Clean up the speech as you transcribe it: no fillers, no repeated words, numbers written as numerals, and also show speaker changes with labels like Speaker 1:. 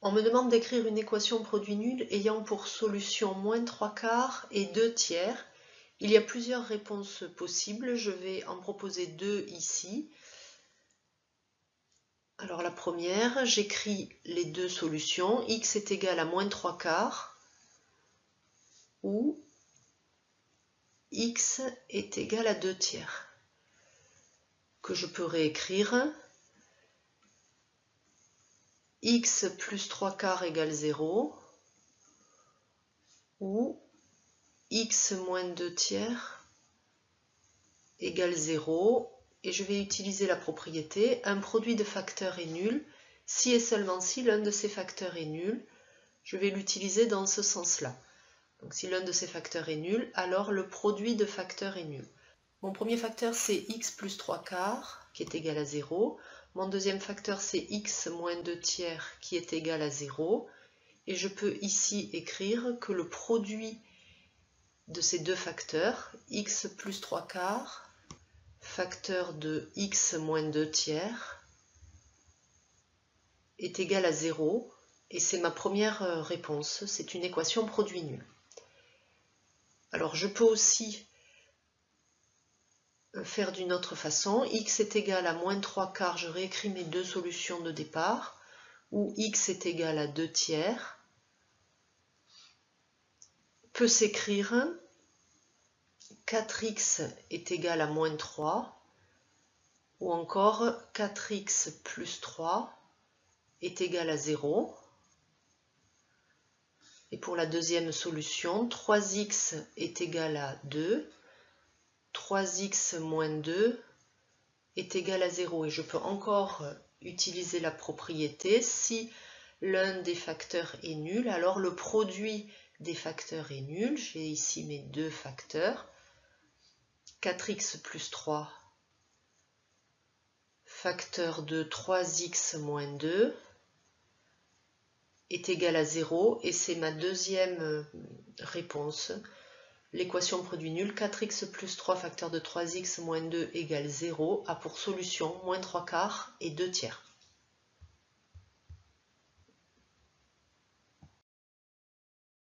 Speaker 1: On me demande d'écrire une équation produit nul ayant pour solution moins 3/4 et 2/3. Il y a plusieurs réponses possibles, je vais en proposer deux ici. Alors la première, j'écris les deux solutions, x est égal à moins 3/4 ou x est égal à 2/3, que je peux réécrire. X plus 3/4 égale 0 ou x moins 2/3 égale 0, et je vais utiliser la propriété un produit de facteurs est nul si et seulement si l'un de ces facteurs est nul. Je vais l'utiliser dans ce sens-là. Donc si l'un de ces facteurs est nul, alors le produit de facteurs est nul. Mon premier facteur c'est x plus 3/4 qui est égal à 0. Mon deuxième facteur c'est x moins 2/3 qui est égal à 0. Et je peux ici écrire que le produit de ces deux facteurs, x plus 3/4, facteur de x moins 2/3, est égal à 0. Et c'est ma première réponse, c'est une équation produit nul. Alors je peux aussi faire d'une autre façon. X est égal à moins 3/4, je réécris mes deux solutions de départ, ou x est égal à 2/3, peut s'écrire 4x est égal à moins 3, ou encore 4x plus 3 est égal à 0. Et pour la deuxième solution, 3x est égal à 2, 3x moins 2 est égal à 0. Et je peux encore utiliser la propriété, si l'un des facteurs est nul, alors le produit des facteurs est nul. J'ai ici mes deux facteurs, 4x plus 3, facteur de 3x moins 2, est égal à 0, et c'est ma deuxième réponse. L'équation produit nul, 4x plus 3 facteur de 3x moins 2 égale 0, a pour solution moins 3/4 et 2/3.